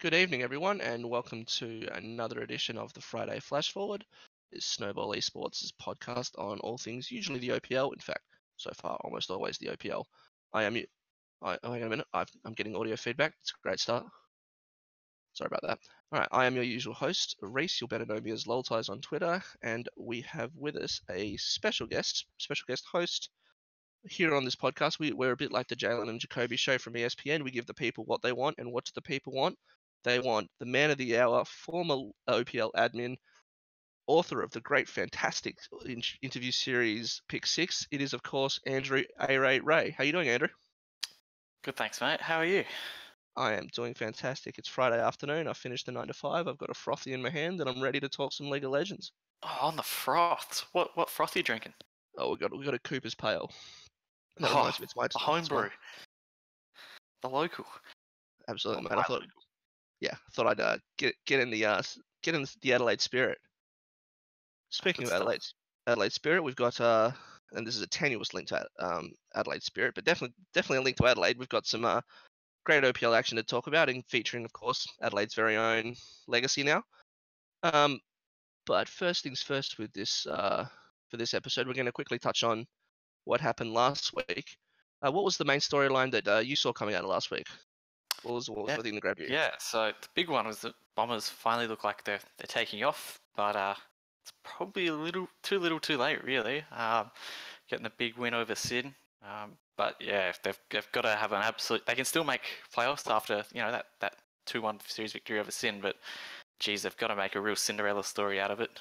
Good evening, everyone, and welcome to another edition of the Friday Flash Forward. It's Snowball Esports' podcast on all things, usually the OPL. In fact, so far, almost always the OPL. I am you. Hang on a minute. I'm getting audio feedback. It's a great start. Sorry about that. All right, I am your usual host, Reece. You'll better know me as Lolties on Twitter, and we have with us a special guest host. Here on this podcast, we're a bit like the Jalen and Jacoby show from ESPN. We give the people what they want, and what do the people want? They want the man of the hour, former OPL admin, author of the great, fantastic interview series Pick Six. It is, of course, Andrew Ray. How you doing, Andrew? Good, thanks, mate. How are you? I am doing fantastic. It's Friday afternoon. I finished the 9 to 5. I've got a frothy in my hand, and I'm ready to talk some League of Legends. Oh, on the froth. What froth are you drinking? Oh, we got a Cooper's Pale. That Oh, reminds me, it's my a homebrew. The local. Absolutely, Oh, mate. I thought I'd get in the Adelaide spirit. Speaking of Adelaide Spirit, we've got and this is a tenuous link to Adelaide Spirit, but definitely a link to Adelaide. We've got some great OPL action to talk about, and featuring, of course, Adelaide's very own Legacy now. But first things first, with this for this episode, we're going to quickly touch on what happened last week. What was the main storyline that you saw coming out of last week? What was within the grab you? Yeah, so the big one was that Bombers finally look like they're taking off, but it's probably a little too late, really. Getting the big win over Sid. But yeah, they've got to have an absolute. They can still make playoffs after that 2-1 series victory over Sin, but geez, they've got to make a real Cinderella story out of it.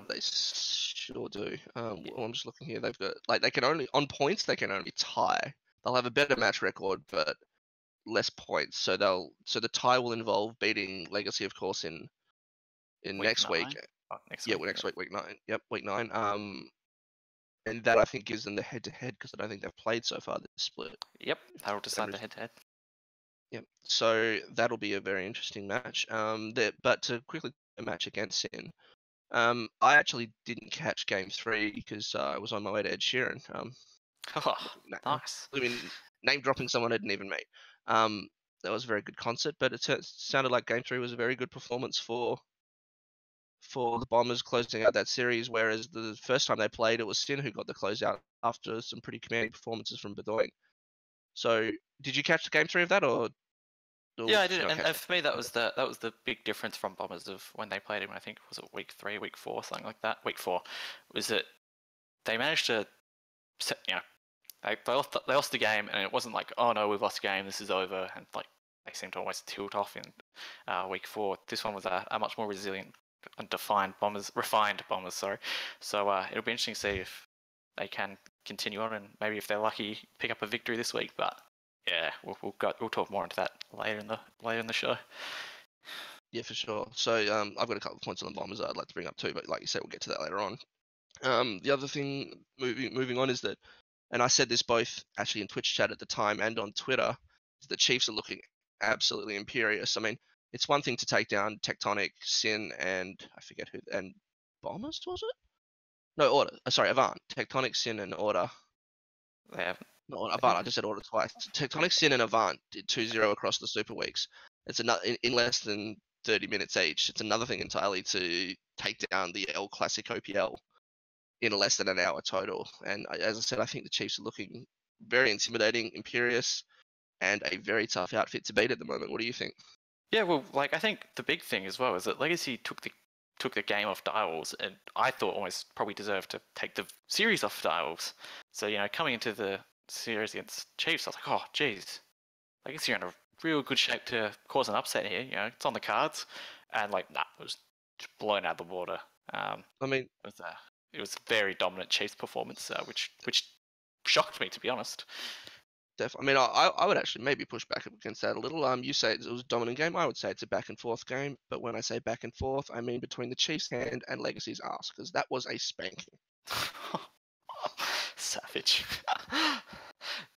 They sure do. Well, I'm just looking here. They've got they can only on points. They can only tie. They'll have a better match record, but less points. So the tie will involve beating Legacy, of course, in next week. Next week, week 9. Yep, week 9. And that I think is in the head-to-head because I don't think they've played so far this split. Yep, that'll decide the head-to-head. Yep. So that'll be a very interesting match. But to quickly a match against Sin. I actually didn't catch Game 3 because I was on my way to Ed Sheeran. Oh, nice. I mean, name dropping someone I didn't even meet. That was a very good concert, but it sounded like Game 3 was a very good performance for the Bombers closing out that series, whereas the first time they played, it was Sin who got the closeout after some pretty commanding performances from Bedoin. So, did you catch the Game 3 of that, or yeah, I did, and for me that was the big difference from Bombers of when they played him. I think was it week 3, week 4, something like that. Week 4 was that they managed to, they lost the game, and it wasn't like, oh no, we've lost the game, this is over, and like they seemed to almost tilt off in week 4. This one was a much more resilient and refined Bombers. Sorry. So it'll be interesting to see if they can continue on, and maybe if they're lucky, pick up a victory this week. But yeah, we'll talk more into that later in the show. Yeah, for sure. So I've got a couple of points on the Bombers I'd like to bring up too, but like you said, we'll get to that later on. The other thing, moving on, is that, and I said this both actually in Twitch chat at the time and on Twitter, is the Chiefs are looking absolutely imperious. I mean, it's one thing to take down Tectonic, Sin, and I forget who, and Bombers, was it? No, Order. Sorry, Avant. Tectonic, Sin, and Order. They haven't. No, Avant. I just said Order twice. Tectonic, Sin, and Avant did 2-0 across the Super Weeks. It's another in less than 30 minutes each. It's another thing entirely to take down the El Classic OPL in less than an hour total. And as I said, I think the Chiefs are looking very intimidating, imperious, and a very tough outfit to beat at the moment. What do you think? Yeah, well, I think the big thing as well is that Legacy took the game off Direwolves, and I thought almost probably deserved to take the series off Direwolves. So coming into the series against Chiefs, I was like, oh, geez, Legacy are in a real good shape to cause an upset here. It's on the cards, and it was blown out of the water. I mean, it was a very dominant Chiefs performance, which shocked me, to be honest. Definitely. I mean, I would actually maybe push back against that a little. You say it was a dominant game. I would say it's a back and forth game. But when I say back and forth, I mean between the Chiefs' hand and Legacy's ass, because that was a spanking. Savage.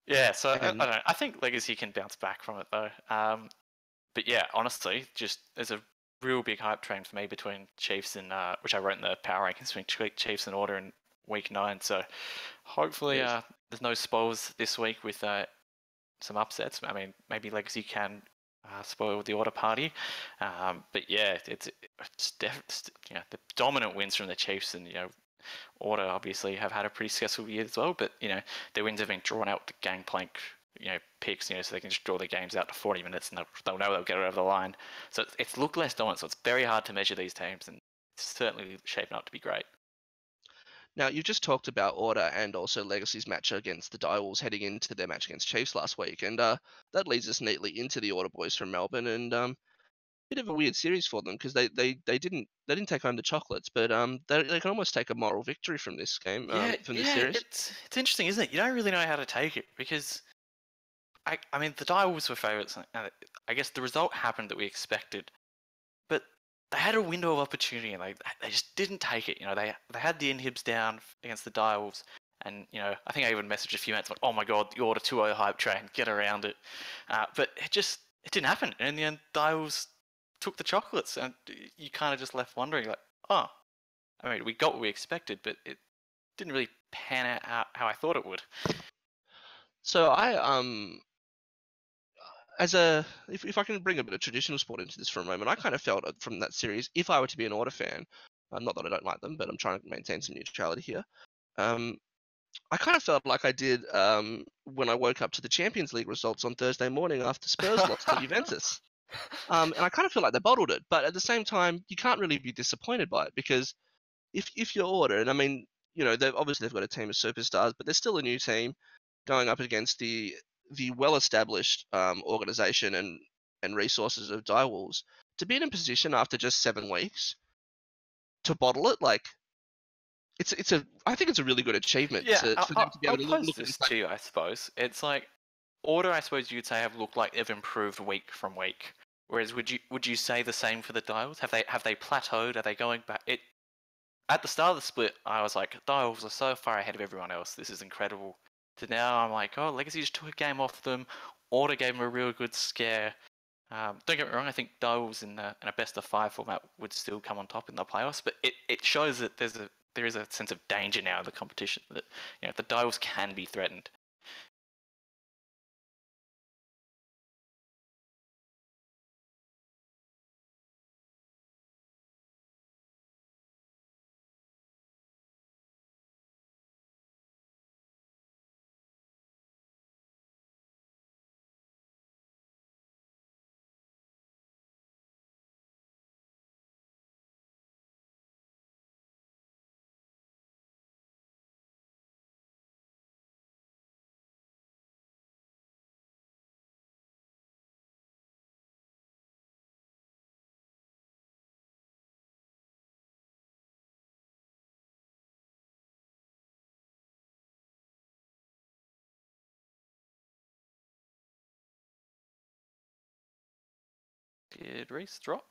Yeah, so I don't know. I think Legacy can bounce back from it though. But yeah, honestly, just there's a real big hype train for me between Chiefs and which I wrote in the power rankings between Chiefs and Order in week 9. So hopefully there's no spoils this week with some upsets. I mean, maybe Legacy can spoiled the order party. But yeah, it's the dominant wins from the Chiefs, and order obviously have had a pretty successful year as well. But their wins have been drawn out with the gangplank picks, so they can just draw their games out to 40 minutes and they'll know they'll get it over the line. So it's looked less dominant. So it's very hard to measure these teams, and it's certainly shaping up to be great. Now, you've just talked about Order and also Legacy's match against the Direwolves heading into their match against Chiefs last week, and that leads us neatly into the Order boys from Melbourne, and bit of a weird series for them because they didn't take home the chocolates, but they can almost take a moral victory from this game, from this series. It's interesting, isn't it? You don't really know how to take it because I mean the Direwolves were favourites. I guess the result happened that we expected, but they had a window of opportunity and they just didn't take it. They had the inhibs down against the Direwolves, and I think I even messaged a few mates like, "Oh my god, the Order 2-0 hype train, get around it," but it didn't happen. And in the end, Direwolves took the chocolates, and you kind of just left wondering like, oh, I mean, we got what we expected, but it didn't really pan out how I thought it would. So if I can bring a bit of traditional sport into this for a moment, I kind of felt from that series, if I were to be an Order fan, not that I don't like them, but I'm trying to maintain some neutrality here. I kind of felt like I did when I woke up to the Champions League results on Thursday morning after Spurs lost to Juventus. And I kind of feel like they bottled it, but at the same time, you can't really be disappointed by it because if you're Order, and I mean, they've got a team of superstars, but they're still a new team going up against the well-established organization and resources of Direwolves, to be in a position after just 7 weeks to bottle it, like I think it's a really good achievement. Yeah, for them to be able to look at this to you, I suppose. It's like Order, I suppose you'd say, have looked like they've improved week from week. Whereas would you say the same for the Direwolves? Have they plateaued? Are they going back? At the start of the split, I was like, Direwolves are so far ahead of everyone else. This is incredible. To now, I'm like, oh, Legacy just took a game off them. Order gave them a real good scare. Don't get me wrong, I think Direwolves in a best of 5 format would still come on top in the playoffs, but it shows that there is a sense of danger now in the competition, that the Direwolves can be threatened. Did Reece drop?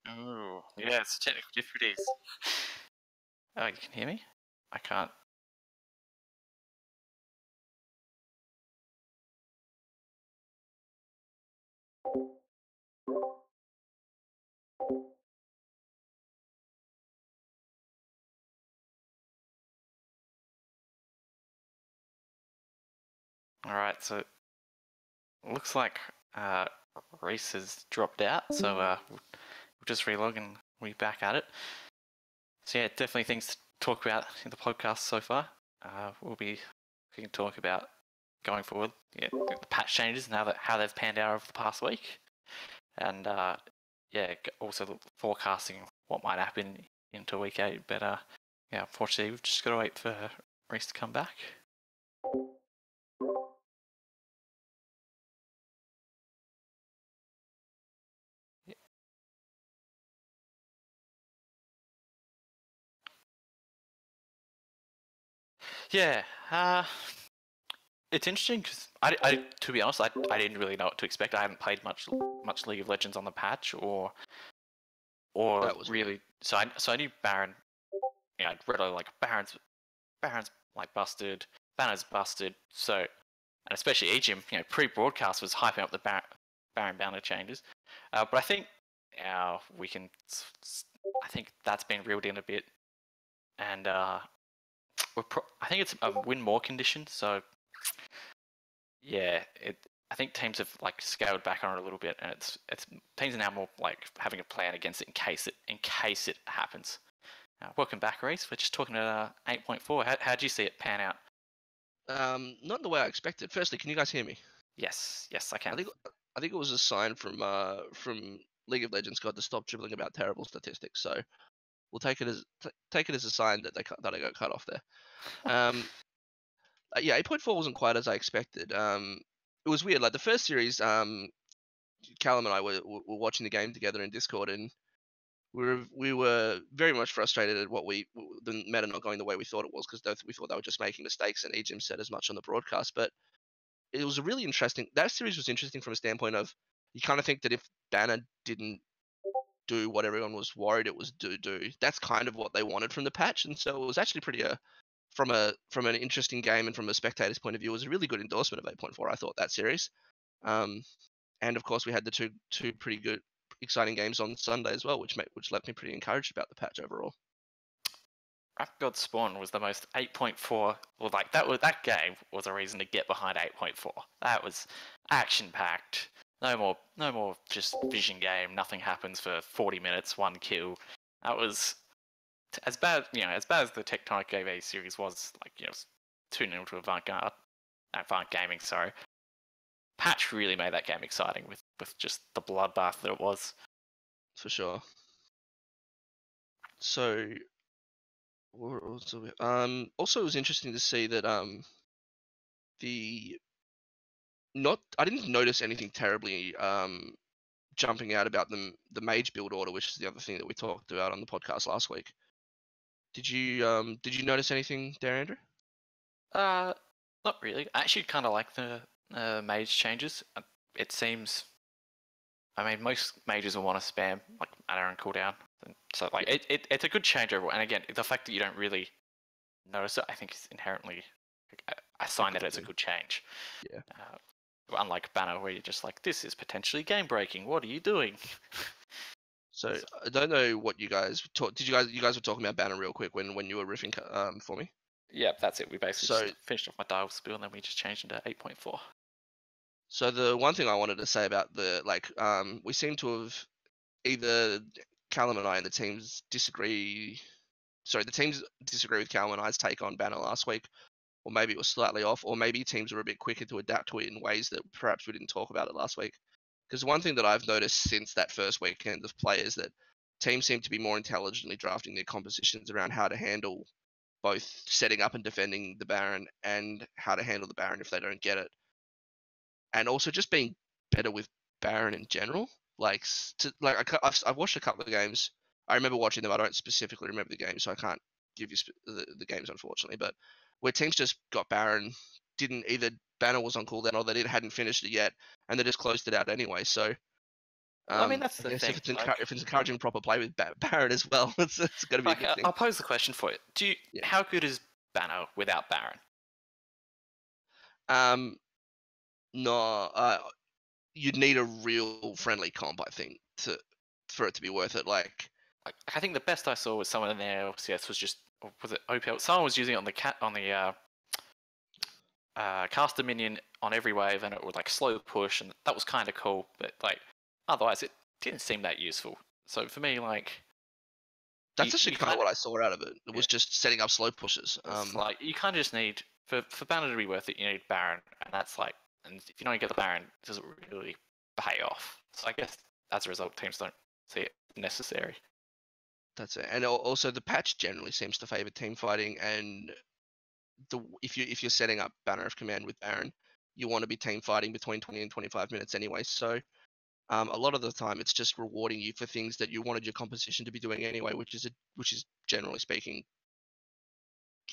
Oh, yeah, it's technical difficulties. Oh, you can hear me? I can't. Alright, so it looks like Reece has dropped out, so we'll just relog and we'll be back at it. So yeah, definitely things to talk about in the podcast so far. We can talk about going forward, the patch changes and how they've panned out over the past week, and also forecasting what might happen into week 8. But unfortunately, we've just got to wait for Reece to come back. Yeah, it's interesting because I to be honest, I didn't really know what to expect. I haven't played much League of Legends on the patch, or really. So I knew Baron. I'd read like Baron's like busted, Banner's busted. So, and especially Ejim, pre-broadcast was hyping up the Baron banner changes. But I think we can I think that's been reeled in a bit, and I think it's a win more condition. So yeah, I think teams have like scaled back on it a little bit, and it's teams are now more like having a plan against it in case it happens. Welcome back, Reece. We're just talking about 8.4. How do you see it pan out? Not the way I expected. Firstly, can you guys hear me? Yes, I can. I think it was a sign from League of Legends God to stop dribbling about terrible statistics. So we'll take it as a sign that I got cut off there. Yeah, 8.4 wasn't quite as I expected. It was weird. Like the first series, Callum and I were watching the game together in Discord, and we were very much frustrated at the meta not going the way we thought it was, because we thought they were just making mistakes, and EGM said as much on the broadcast. But it was really interesting. That series was interesting from a standpoint of, you kind of think that if Banner didn't do what everyone was worried it was do, that's kind of what they wanted from the patch, and so it was actually pretty from an interesting game, and from a spectator's point of view, it was a really good endorsement of 8.4. I thought that series, and of course we had the two pretty good, exciting games on Sunday as well, which left me pretty encouraged about the patch overall. Rap God Spawn was the most 8.4. Well, like that game was a reason to get behind 8.4. That was action packed. No more just vision game. Nothing happens for 40 minutes, one kill. That was as bad as the Tectonic AV series was. Like 2-0 to Avant Gaming. Sorry. Patch really made that game exciting with just the bloodbath that it was. For sure. So, also it was interesting to see that I didn't notice anything terribly jumping out about the mage build order, which is the other thing that we talked about on the podcast last week. Did you notice anything there, Andrew? Not really. I actually kind of like the mage changes. It seems, I mean, most mages will want to spam like mana and cooldown, so like it's a good change overall. And again, the fact that you don't really notice it, I think, is inherently a sign that it's a good change. Yeah. Unlike Banner, where you're just like, this is potentially game breaking. What are you doing? So I don't know what you guys did. You guys were talking about Banner real quick when you were riffing for me. Yeah, that's it. We basically just finished off my dial spiel, and then we just changed into 8.4. So the one thing I wanted to say about we seem to have, either Callum and I and the teams disagree. Sorry, the teams disagree with Callum and I's take on Banner last week, or maybe it was slightly off, or maybe teams were a bit quicker to adapt to it in ways that perhaps we didn't talk about it last week. Because one thing that I've noticed since that first weekend of play is that teams seem to be more intelligently drafting their compositions around how to handle both setting up and defending the Baron, and how to handle the Baron if they don't get it. And also just being better with Baron in general. I've watched a couple of games. I remember watching them. I don't specifically remember the games, so I can't give you the games, unfortunately. But where teams just got Baron, either Banner was on cooldown or they hadn't finished it yet, and they just closed it out anyway. So, I mean, that's the thing. If it's encouraging proper play with Baron as well, it's going to be a good thing. I'll pose the question for you. How good is Banner without Baron? No, you'd need a real friendly comp, I think, for it to be worth it. Like, I think the best I saw was someone in their LCS was it OPL? Someone was using it on the caster minion on every wave, and it would like slow push, and that was kind of cool. But like, otherwise, it didn't seem that useful. So for me, like, that's actually kind of what I saw out of it. It was just setting up slow pushes. Like, you kind of just need for Banner to be worth it. You need Baron, and that's like, and if you don't get the Baron, it doesn't really pay off. So I guess as a result, teams don't see it necessary. That's it. And also the patch generally seems to favor team fighting, and if you're setting up Banner of Command with Baron, you want to be team fighting between 20 and 25 minutes anyway. So a lot of the time it's just rewarding you for things that you wanted your composition to be doing anyway, which is generally speaking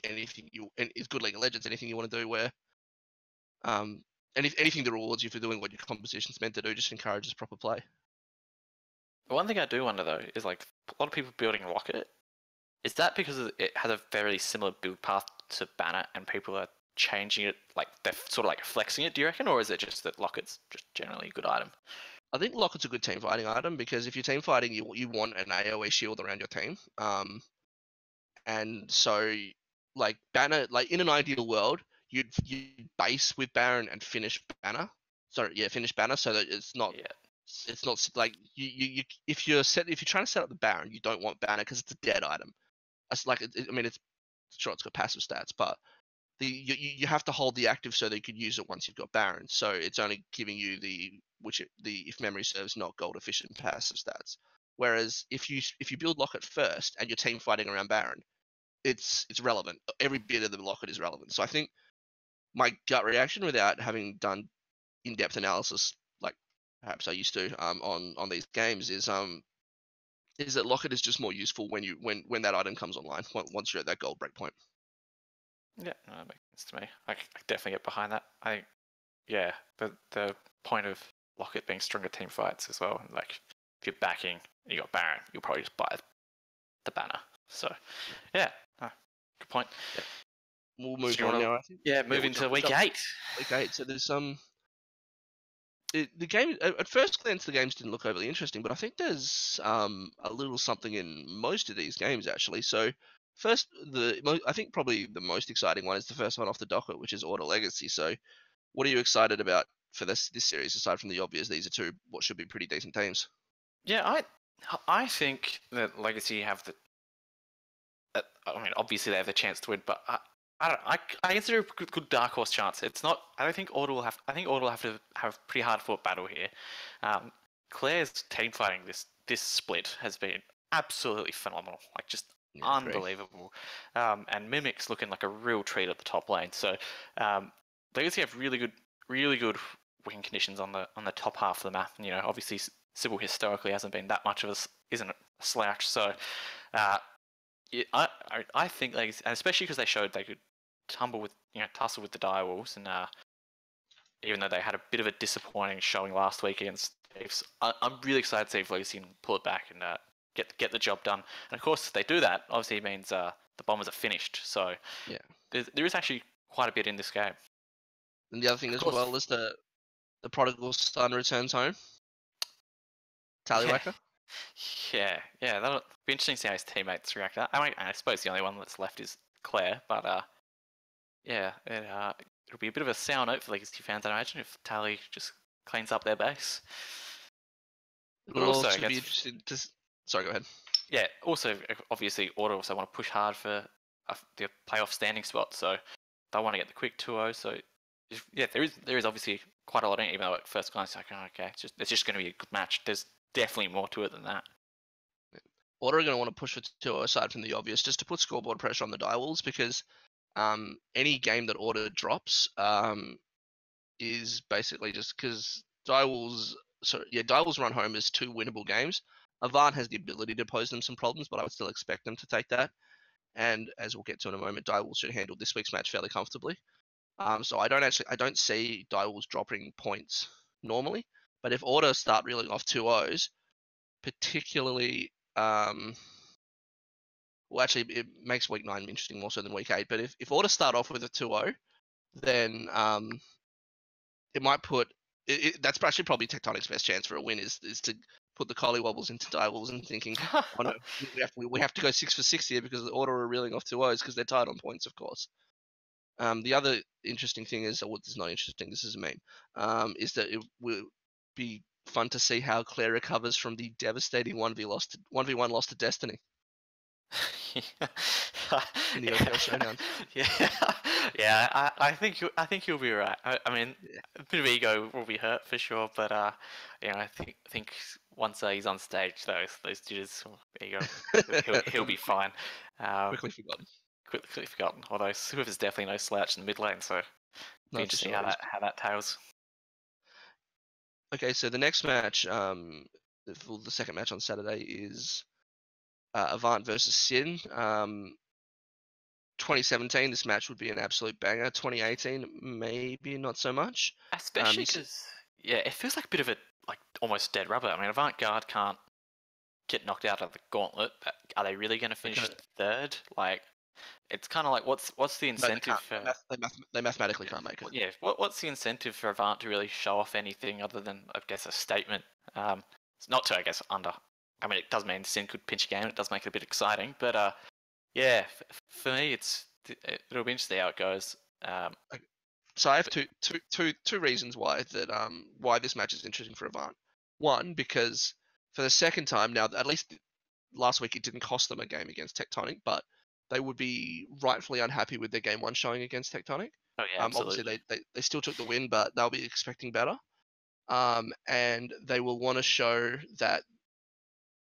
and it's good League of Legends. Anything you want to do where anything that rewards you for doing what your composition's meant to do just encourages proper play. The one thing I do wonder though is like a lot of people building Rocket. Is that because it has a very similar build path to Banner, and people are changing it, like they're sort of like flexing it? Do you reckon, or is it just that Locket's just generally a good item? I think Locket's a good team fighting item because if you're team fighting, you want an AoE shield around your team. And so like Banner, like in an ideal world, you'd base with Baron and finish Banner. Sorry, yeah, finish Banner so that it's not like you if you're trying to set up the Baron, you don't want Banner because it's a dead item. It's like I mean it's sure it's got passive stats, but you have to hold the active so that you can use it once you've got Baron. So it's only giving you the if memory serves not gold efficient passive stats. Whereas if you build Locket first and your team fighting around Baron, it's relevant. Every bit of the Locket is relevant. So I think my gut reaction, without having done in-depth analysis like perhaps I used to on these games, is that Locket is just more useful when that item comes online once you're at that gold breakpoint. Yeah, no, that makes sense to me. I definitely get behind that. I think, yeah, the point of Locket being stronger team fights as well. Like, if you're backing and you got Baron, you'll probably just buy the banner. So, yeah, good point. Yeah. We'll move on now, I think. Yeah, move into week 8. Week 8. So there's the game at first glance the games didn't look overly interesting, but I think there's a little something in most of these games actually. So first, I think probably the most exciting one is the first one off the docket, which is Order Legacy. So what are you excited about for this series aside from the obvious? These are two what should be pretty decent teams. Yeah, I think that Legacy have the. I mean, obviously they have the chance to win, but I don't. I consider it a good dark horse chance. It's not. I don't think Order will have. I think Order will have to have a pretty hard fought battle here. Claire's team fighting this split has been absolutely phenomenal. Like just unbelievable. And Mimic's looking like a real treat at the top lane. So Legacy have really good win conditions on the top half of the map. And, obviously Sybil historically hasn't been that much of isn't a slouch. So I think Legacy, and especially because they showed they could tussle with the Direwolves, and even though they had a bit of a disappointing showing last week against Chiefs, I'm really excited to see if Legacy can pull it back and get the job done. And of course, if they do that, obviously it means the Bombers are finished. So yeah, there is actually quite a bit in this game. And the other thing as well is the prodigal son returns home. Tallywhacker. Yeah, that'll be interesting to see how his teammates react. I suppose the only one that's left is Claire, but it'll be a bit of a sour note for Legacy fans, I imagine, if Tally just cleans up their base. But also be interesting to. Sorry, go ahead. Yeah, also obviously Order also want to push hard for the playoff standing spot, so they want to get the quick 2-0. So yeah, there is obviously quite a lot in it, even though at first glance like, okay, it's just going to be a good match. There's definitely more to it than that. Order are going to want to push for 2-0 aside from the obvious, just to put scoreboard pressure on the Direwolves, because any game that Order drops is basically just because Direwolves run home as 2 winnable games. Avant has the ability to pose them some problems, but I would still expect them to take that. And as we'll get to in a moment, Direwolves should handle this week's match fairly comfortably. So I don't see Direwolves dropping points normally. But if Order start reeling off 2-0s, particularly, well, actually, it makes week 9 interesting more so than week 8. But if Order start off with a 2-0, then it might put that's actually probably Tectonic's best chance for a win is to put the collywobbles into Direwolves and thinking, oh no, we have to go 6 for 6 here because the Order are reeling off 2-0s because they're tied on points, of course. The other interesting thing is, or this is not interesting, this is a meme, is that it will be fun to see how Claire recovers from the devastating 1v1 loss to Destiny. In the OPL showdown. I think you'll be right. I mean, a bit of ego will be hurt for sure, but I think once he's on stage, those jitters, he'll be fine. Quickly forgotten. Although Swift is definitely no slouch in the mid lane, so it'll be interesting how that tails. Okay, so the next match, the second match on Saturday is Avant versus Sin. 2017, this match would be an absolute banger. 2018, maybe not so much. Especially because, it feels like a bit of a almost dead rubber. I mean, Avant-Garde can't get knocked out of the gauntlet. Are they really going to finish third? it's kind of like what's the No, incentive for? They mathematically can't make it. Yeah, what's the incentive for Avant to really show off anything other than, I guess, a statement? It's not to, I guess, I mean, it does mean Sin could pinch a game. It does make it a bit exciting, but yeah, for me, it'll be interesting how it goes. So I have two reasons why this match is interesting for Avant. One, because for the second time now, at least last week it didn't cost them a game against Tectonic, but they would be rightfully unhappy with their game one showing against Tectonic. Oh yeah, absolutely. Obviously they still took the win, but they'll be expecting better. And they will want to show that,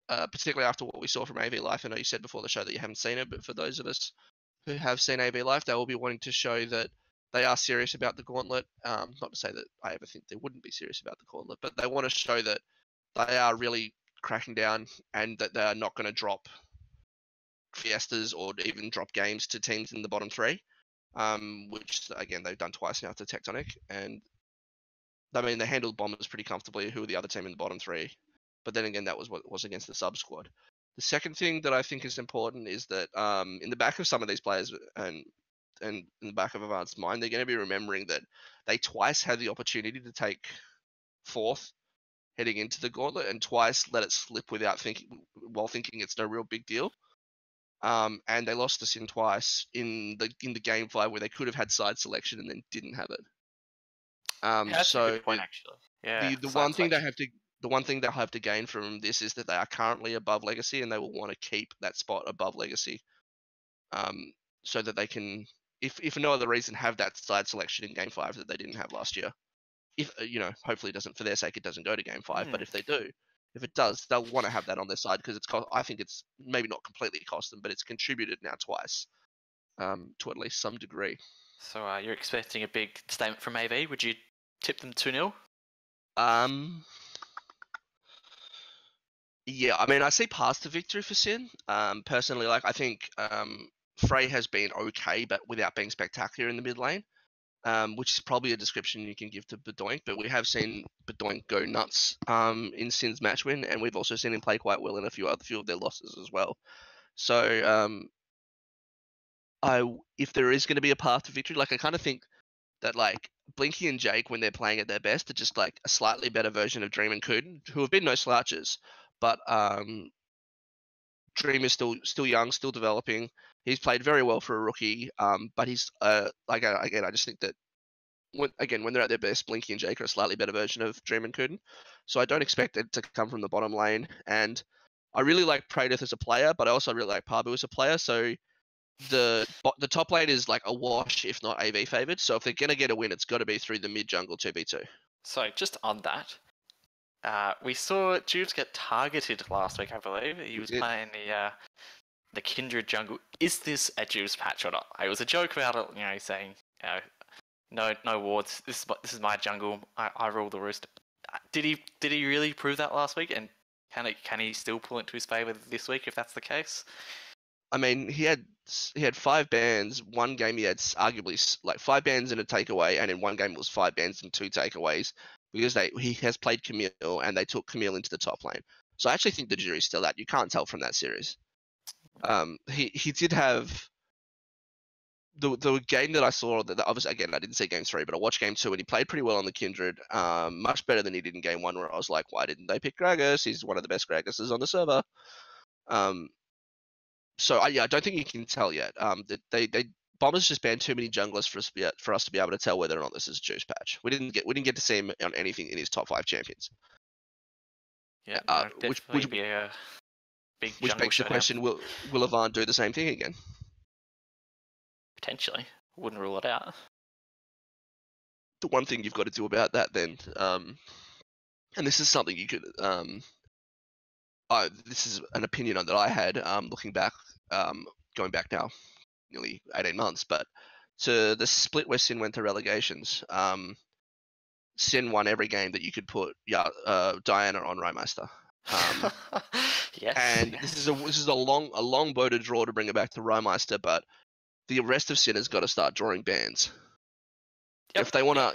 particularly after what we saw from AV Life. I know you said before the show that you haven't seen it, but for those of us who have seen AV Life, they will be wanting to show that they are serious about the gauntlet. Not to say that I ever think they wouldn't be serious about the gauntlet, but they want to show that they are really cracking down and that they are not going to drop Fiestas or even drop games to teams in the bottom three, which again they've done twice now to Tectonic. And I mean they handled Bombers pretty comfortably, who were the other team in the bottom three. But then again, that was what was against the sub squad. The second thing that I think is important is that in the back of some of these players and in the back of Avant's mind, they're going to be remembering that they twice had the opportunity to take fourth heading into the gauntlet and twice let it slip without thinking it's no real big deal. And they lost to Sin twice in the game 5 where they could have had side selection and then didn't have it. That's a good point, actually. Yeah. The one thing they'll have to gain from this is that they are currently above Legacy and they will want to keep that spot above Legacy, so that they can, if for no other reason, have that side selection in game 5 that they didn't have last year. If hopefully it doesn't, for their sake, it doesn't go to game 5. But if it does, they'll want to have that on their side because I think it's maybe not completely cost them, but it's contributed now twice, to at least some degree. So you're expecting a big statement from AV? Would you tip them 2-0? Yeah, I mean, I see past the victory for Sin. Personally, I think Frey has been okay, but without being spectacular in the mid lane, which is probably a description you can give to Bedoink. But we have seen Bedoink go nuts in Sin's match win, and we've also seen him play quite well in a few of their losses as well. So, if there is going to be a path to victory, I kind of think that Blinky and Jake, when they're playing at their best, are just a slightly better version of Dream and Kuden, who have been no slouches. But Dream is still young, still developing. He's played very well for a rookie, but he's again, I just think that when they're at their best, Blinky and Jake are a slightly better version of Dream and Kuden. So I don't expect it to come from the bottom lane. And I really like Praedyth as a player, but I also really like Pabu as a player. So the top lane is a wash, if not AV favored. So if they're gonna get a win, it's got to be through the mid jungle 2v2. So just on that, we saw Juves get targeted last week, I believe. He was playing the Kindred jungle. Is this a Juves patch or not? It was a joke about it, saying, no wards. This is my jungle. I rule the roost. Did he really prove that last week? And can he still pull it to his favor this week if that's the case? I mean, he had 5 bans. One game he had arguably 5 bans and a takeaway, and in one game it was 5 bans and 2 takeaways because he has played Camille and they took Camille into the top lane. So I actually think the jury's still out. You can't tell from that series. He did have the game that I saw. That obviously, again, I didn't see game 3, but I watched game 2 and he played pretty well on the Kindred. Much better than he did in game 1, where I was like, why didn't they pick Gragas? He's one of the best Gragases on the server. So I don't think you can tell yet. Bombers just banned too many junglers for us to be able to tell whether or not this is a juice patch. We didn't get to see him on anything in his top 5 champions. Yeah, which be a big. Which begs the question: Will Avant do the same thing again? Potentially, wouldn't rule it out. The one thing you've got to do about that, then, and this is something you could. This is an opinion that I had looking back, going back now nearly 18 months, but to the split where Sin went to relegations, Sin won every game that you could put Diana on Rymeister. Yes. And this is a long bow to draw to bring it back to Rymeister, but the rest of Sin has got to start drawing bans. Yep. If they want to,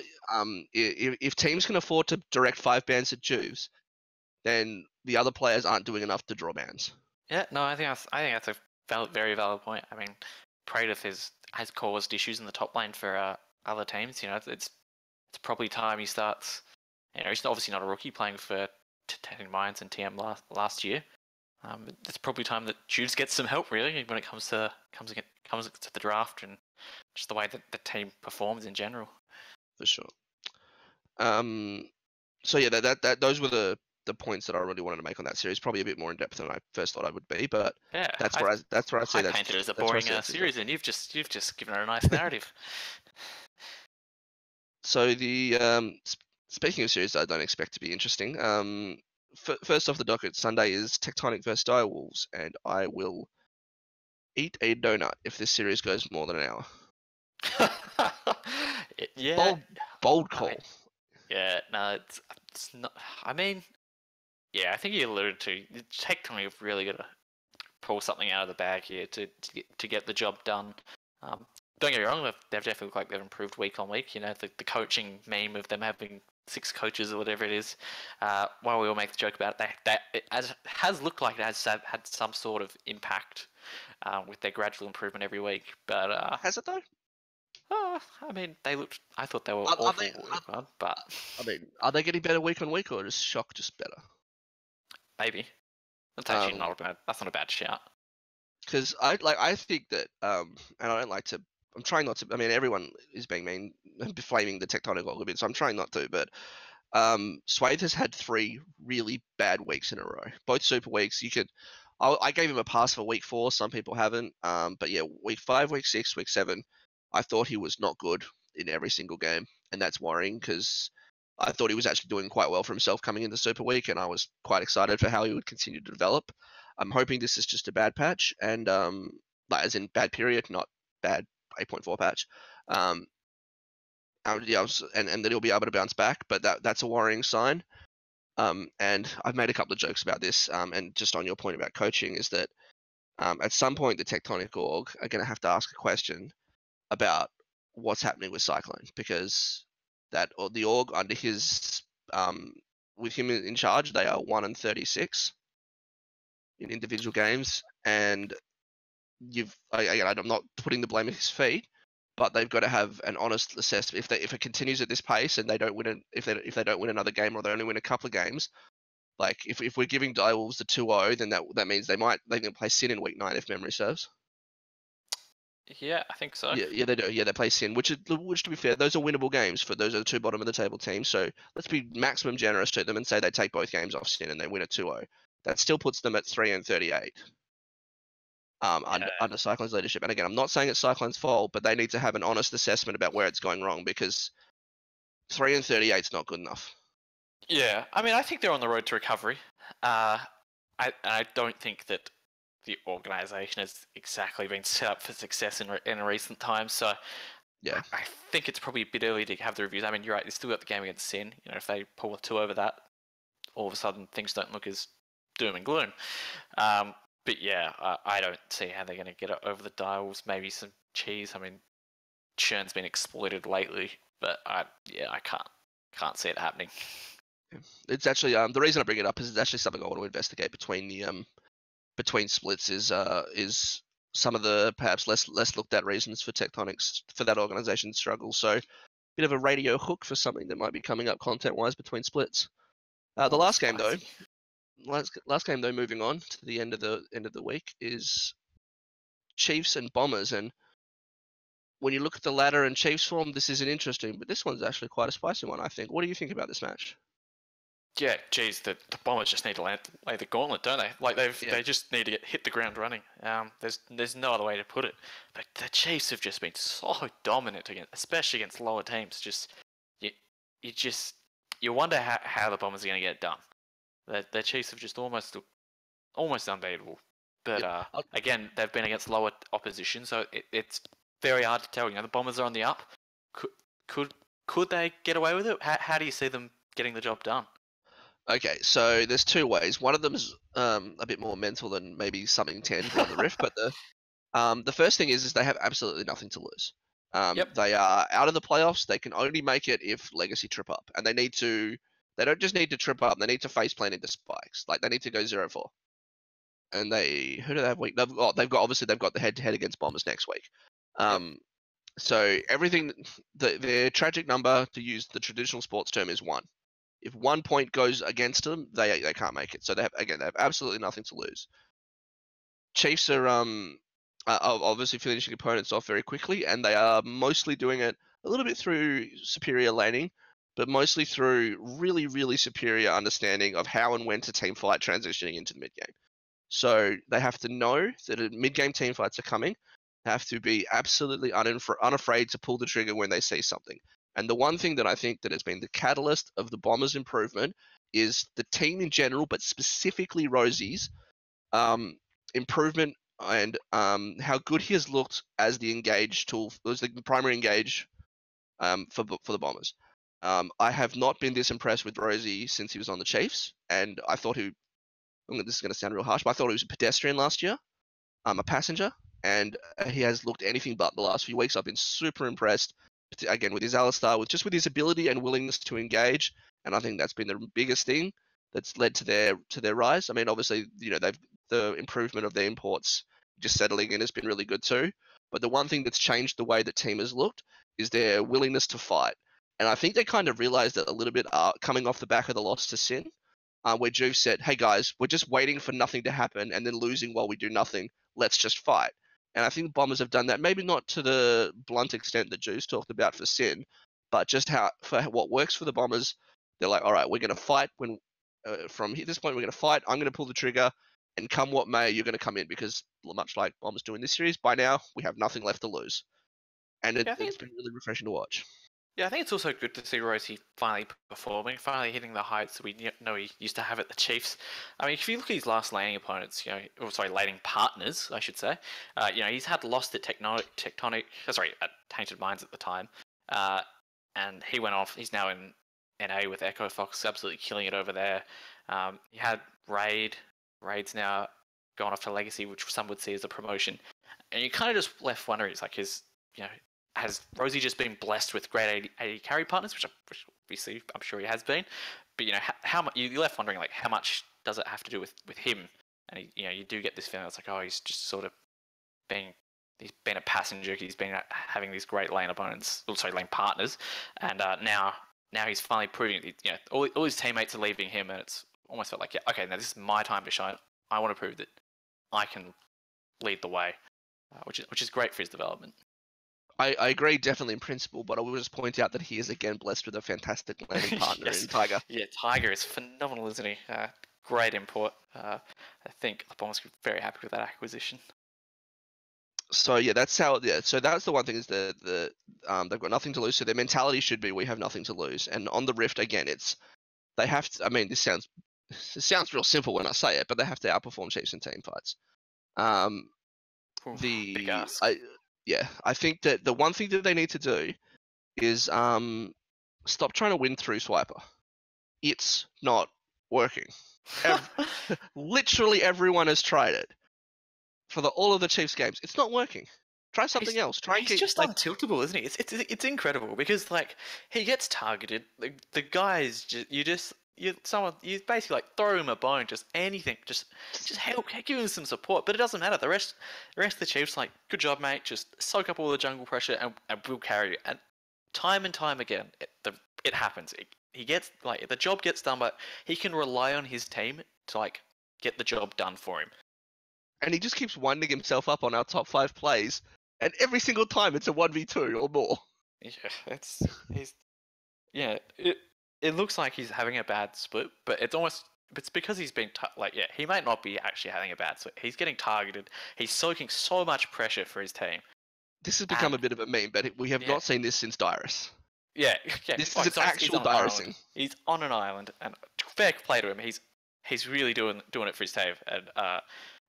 if teams can afford to direct 5 bans at Juves, then the other players aren't doing enough to draw bans. Yeah, no, I think that's a very valid point. I mean, Praetor has caused issues in the top lane for other teams. It's probably time he starts. He's obviously not a rookie playing for Mines and TM last year. It's probably time that Judes gets some help really when it comes to the draft and just the way that the team performs in general. For sure. So yeah, that those were the points that I really wanted to make on that series. Probably a bit more in depth than I first thought I would be, but yeah, that's where I say I painted it as a boring series, and you've just given it a nice narrative. So the speaking of series that I don't expect to be interesting, first off the docket, Sunday is Tectonic versus Direwolves, and I will eat a donut if this series goes more than an hour. Yeah. Bold call. Yeah, no, it's not. I mean, yeah, I think you alluded to Tectonic have really got to pull something out of the bag here to get the job done. Don't get me wrong, they've definitely looked like they've improved week on week. The coaching meme of them having 6 coaches or whatever it is. While we all make the joke about it, that it has looked like it has had some sort of impact with their gradual improvement every week. But has it though? I mean, I thought they were awful week one, but I mean, are they getting better week on week, or is Shock just better? Maybe that's actually not a bad. That's not a bad shout. Because I think that and I don't like to. I'm trying not to. I mean, everyone is being mean, blaming the Tectonic a bit, so I'm trying not to. But Swathe has had 3 really bad weeks in a row, both super weeks. I gave him a pass for week 4. Some people haven't. But yeah, week 5, week 6, week 7, I thought he was not good in every single game, and that's worrying because I thought he was actually doing quite well for himself coming into Super Week, and I was quite excited for how he would continue to develop. I'm hoping this is just a bad patch, and as in bad period, not bad 8.4 patch. Yeah, and that he'll be able to bounce back, but that's a worrying sign. And I've made a couple of jokes about this, and just on your point about coaching, is that at some point the Tectonic org are going to have to ask a question about what's happening with Cyclone, because the org under his with him in charge, they are 1-36 in individual games, and I'm not putting the blame at his feet, but they've got to have an honest assessment. If it continues at this pace and they don't win if they don't win another game, or they only win a couple of games, like if we're giving Direwolves the 2-0, then that means they can play Sin in week 9 if memory serves. Yeah, I think so. Yeah, they do. Yeah, they play Sin, which to be fair, those are winnable games for those are the 2 bottom of the table teams. So let's be maximum generous to them and say they take both games off Sin and they win a 2-0. That still puts them at 3-38. Under Cyclone's leadership. And again, I'm not saying it's Cyclone's fault, but they need to have an honest assessment about where it's going wrong, because 3-38 is not good enough. Yeah, I mean, I think they're on the road to recovery. I don't think that the organisation has exactly been set up for success in recent times. So yeah, I think it's probably a bit early to have the reviews. I mean, you're right. They still got the game against Sin. If they pull a 2 over that, all of a sudden things don't look as doom and gloom. But yeah, I don't see how they're going to get it over the Direwolves. Maybe some cheese. I mean, churn's been exploited lately, but I can't see it happening. It's actually the reason I bring it up is it's actually something I want to investigate between splits is some of the perhaps less looked at reasons for Tectonic's for that organization's struggle. So bit of a radio hook for something that might be coming up content wise between splits. The last game though, moving on to the end of the week, is Chiefs and Bombers, and when you look at the ladder and Chiefs form, this isn't interesting, but this one's actually quite a spicy one, I think. What do you think about this match? Yeah, geez, the Bombers just need to lay the gauntlet, don't they? Like they just need to hit the ground running. There's no other way to put it. But the Chiefs have just been so dominant especially against lower teams. Just you wonder how the Bombers are going to get it done. The Chiefs have just almost unbeatable. But again, they've been against lower opposition, so it's very hard to tell. The Bombers are on the up. Could they get away with it? How do you see them getting the job done? Okay, so there's 2 ways. One of them's a bit more mental than maybe something tangible on the riff, but the first thing is they have absolutely nothing to lose. They are out of the playoffs. They can only make it if Legacy trip up, and they don't just need to trip up. They need to face plant into spikes. Like they need to go 0-4. and who do they have week? They've got the head-to-head against Bombers next week. So everything, their tragic number, to use the traditional sports term, is 1. If 1 point goes against them, they can't make it. So they have absolutely nothing to lose. Chiefs are obviously finishing opponents off very quickly, and they are mostly doing it a little bit through superior laning, but mostly through really, really superior understanding of how and when to team fight transitioning into the mid game. So they have to know that mid game team fights are coming. They have to be absolutely unafraid to pull the trigger when they see something. And the one thing that I think that has been the catalyst of the Bombers' improvement is the team in general, but specifically Rosie's improvement and how good he has looked as the engage tool, as the primary engage for the Bombers. I have not been this impressed with Rosie since he was on the Chiefs, and I thought this is going to sound real harsh, but I thought he was a pedestrian last year, a passenger, and he has looked anything but the last few weeks. I've been super impressed, again, with his Alistar, with his ability and willingness to engage, and I think that's been the biggest thing that's led to their rise. I mean, obviously, the improvement of their imports just settling in has been really good too. But the one thing that's changed the way the team has looked is their willingness to fight. And I think they kind of realized that a little bit coming off the back of the loss to Sin, where Juve said, hey guys, we're just waiting for nothing to happen and then losing while we do nothing. Let's just fight. And I think the Bombers have done that, maybe not to the blunt extent that Juve's talked about for Sin, but just for what works for the Bombers. They're like, all right, we're going to fight from this point, we're going to fight. I'm going to pull the trigger, and come what may, you're going to come in, because much like Bombers doing this series, by now we have nothing left to lose, and it's been really refreshing to watch. Yeah, I think it's also good to see Rosie finally performing, finally hitting the heights that we know he used to have at the Chiefs. I mean, if you look at his last laning opponents, laning partners, I should say, he's had lost at at Tainted Minds at the time, and he went off. He's now in NA with Echo Fox, absolutely killing it over there. He had Raid. Raid's now gone off to Legacy, which some would see as a promotion. And you kind of just left wondering, it's like has Rosie just been blessed with great AD carry partners, which obviously I'm sure he has been, but how much you left wondering, like, how much does it have to do with him? And you do get this feeling it's like, oh, he's just sort of he's been a passenger, he's been having these great lane opponents, also lane partners, and now he's finally proving it. All his teammates are leaving him, and it's almost felt like, yeah, okay, now this is my time to shine. I want to prove that I can lead the way, which is great for his development. I agree, definitely in principle, but I will just point out that he is again blessed with a fantastic landing partner yes. in Tiger. Yeah, Tiger is phenomenal, isn't he? Great import. I think the Bombers were very happy with that acquisition. So yeah, that's how. Yeah, so that's the one thing is they've got nothing to lose. So their mentality should be, we have nothing to lose. And on the Rift again, they have to. I mean, this sounds real simple when I say it, but they have to outperform Chiefs in team fights. Big ask. I think that the one thing that they need to do is stop trying to win through Swiper. It's not working. Literally everyone has tried it for all of the Chiefs games. It's not working. Try something else. He's just untiltable, isn't he? It's incredible because he gets targeted. The guys you basically like throw him a bone, just anything, just help, give him some support. But it doesn't matter. The rest of the Chiefs like, good job, mate. Just soak up all the jungle pressure and we'll carry you. And time again, it happens. He gets the job gets done, but he can rely on his team to get the job done for him. And he just keeps winding himself up on our top 5 plays, and every single time it's a 1v2 or more. Yeah, it looks like he's having a bad split, but it's because he's been he might not be actually having a bad split. He's getting targeted. He's soaking so much pressure for his team. This has become a bit of a meme, but we have not seen this since Dyrus. Yeah. This is an actual Dyrusing. He's on an island, and fair play to him. He's really doing it for his team, and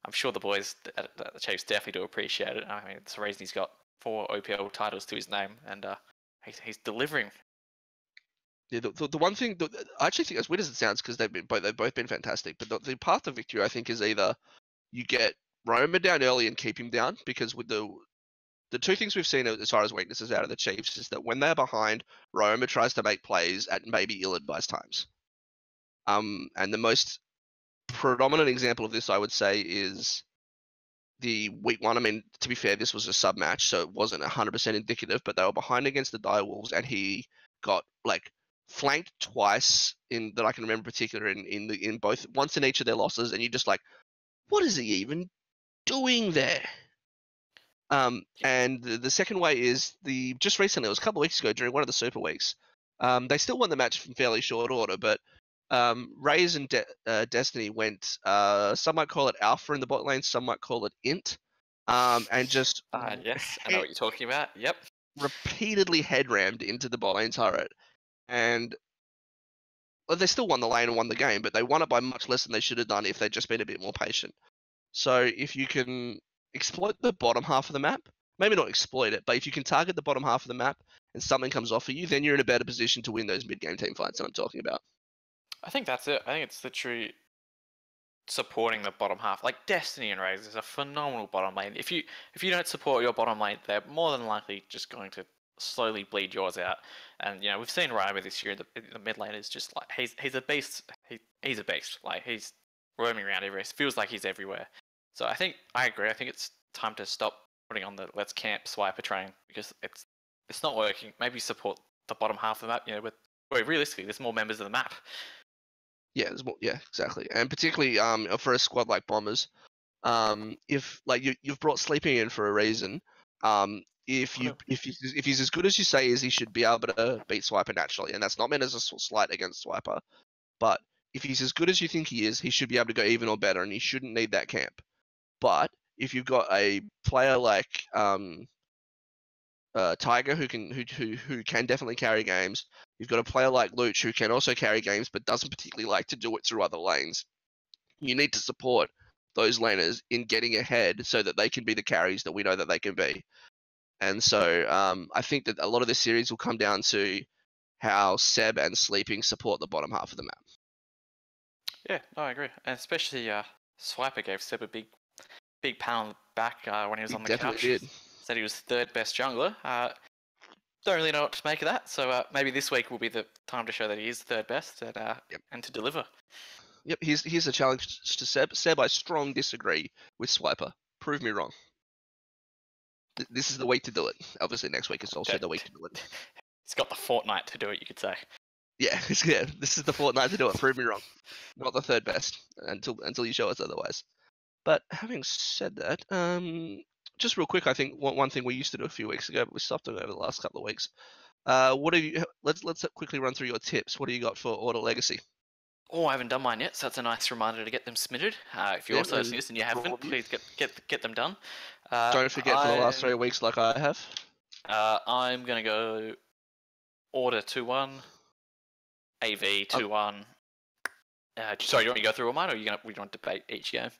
I'm sure the boys at the Chiefs definitely do appreciate it. I mean, it's the reason he's got 4 OPL titles to his name, and he's delivering. Yeah, the one thing I actually think, as weird as it sounds, because they've both been fantastic, but the path to victory I think is either you get Roma down early and keep him down, because with the two things we've seen as far as weaknesses out of the Chiefs is that when they're behind, Roma tries to make plays at maybe ill-advised times. And the most predominant example of this, I would say, is the week 1. I mean, to be fair, this was a sub match, so it wasn't 100% indicative, but they were behind against the Direwolves, and he got like flanked twice in that I can remember, particular in both, once in each of their losses, and you're just like, what is he even doing there? And the second way is just recently, it was a couple of weeks ago during one of the Super Weeks. They still won the match from fairly short order, but Raze and Destiny went, some might call it alpha in the bot lane, some might call it int, and just yes, I know what you're talking about. Yep. Repeatedly head rammed into the bot lane turret, and well, they still won the lane and won the game, but they won it by much less than they should have done if they'd just been a bit more patient. So if you can exploit the bottom half of the map, maybe not exploit it, but if you can target the bottom half of the map and something comes off for you, then you're in a better position to win those mid-game team fights that I'm talking about. I think that's it. I think it's literally supporting the bottom half. Like Destiny and Raze is a phenomenal bottom lane. If you don't support your bottom lane, they're more than likely just going to slowly bleed yours out. And we've seen Ryber this year. The mid lane is just like he's a beast. He's a beast. Like he's roaming around everywhere. It feels like he's everywhere. So I agree. I think it's time to stop putting on the let's camp swiper train, because it's not working. Maybe support the bottom half of the map. But realistically, there's more members of the map. Yeah, there's more. Yeah, exactly. And particularly for a squad like Bombers, if like you've brought Sleeping in for a reason, if he's as good as you say he should be able to beat Swiper naturally, and that's not meant as a slight against Swiper, but if he's as good as you think he is, he should be able to go even or better, and he shouldn't need that camp. But if you've got a player like Tiger who can definitely carry games, you've got a player like Luch who can also carry games but doesn't particularly like to do it through other lanes. You need to support those laners in getting ahead so that they can be the carries that we know that they can be. And so I think that a lot of this series will come down to how Seb and Sleeping support the bottom half of the map. Yeah, no, I agree. And especially Swiper gave Seb a big pat on the back when he was on the couch. Did. Said he was third best jungler. Don't really know what to make of that. So maybe this week will be the time to show that he is third best and to deliver. Yep, here's a challenge to Seb. Seb, I strongly disagree with Swiper. Prove me wrong. This is the week to do it. Obviously, next week is also the week to do it. He's got the fortnight to do it, you could say. Yeah, this is the fortnight to do it. Prove me wrong. Not the third best until you show us otherwise. But having said that, just real quick, I think one thing we used to do a few weeks ago, but we stopped doing over the last couple of weeks. Let's quickly run through your tips. What do you got for Order Legacy? Oh, I haven't done mine yet, so that's a nice reminder to get them submitted. If you're also listening to this and you haven't, please get them done. Don't forget for the last 3 weeks, like I have. I'm gonna go Order 2-1, AV 2-1. Sorry, you want me to go through all mine, or we want to debate each game?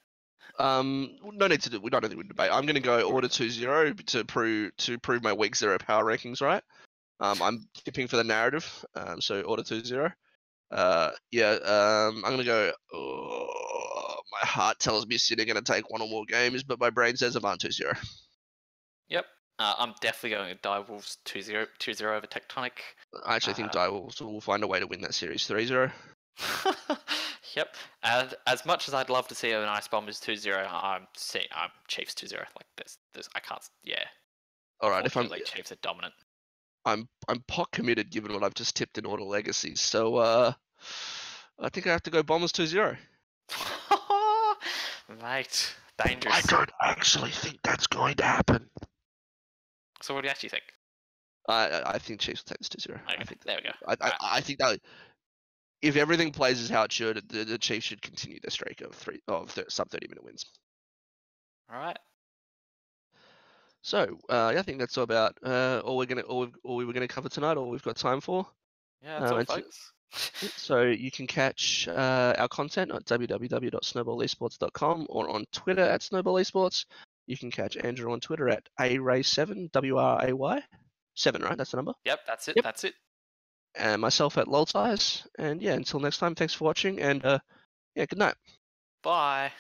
No need to do. We don't need to debate. I'm going to go Order 2-0 to prove my week 0 power rankings right. I'm tipping for the narrative. So Order 2-0. I'm going to go. My heart tells me City are going to take one or more games, but my brain says Avant 2-0. Yep. I'm definitely going to Direwolves 2-0 over Tectonic. I actually think Direwolves will find a way to win that series 3-0. Yep. And as much as I'd love to see an Ice Bombers 2-0, I'm Chiefs 2-0. Like this, I can't. Yeah. All right. If I'm Chiefs are dominant. I'm pot committed given what I've just tipped in Order Legacy. So I think I have to go Bombers 2-0. Mate, dangerous. I don't actually think that's going to happen. So what do you actually think? I think Chiefs will take this 2-0. Okay, there we go. I think that if everything plays as how it should, the Chiefs should continue their streak of sub 30-minute wins. All right. So I think that's about all we were gonna cover tonight, all we've got time for. Yeah, that's all, folks. So you can catch our content at www.snowballesports.com or on Twitter at Snowball Esports. You can catch Andrew on Twitter at aray7 WRAY 7, right? That's the number. Yep, that's it. Yep. That's it. And myself at lolties. And yeah, until next time, thanks for watching, and good night. Bye.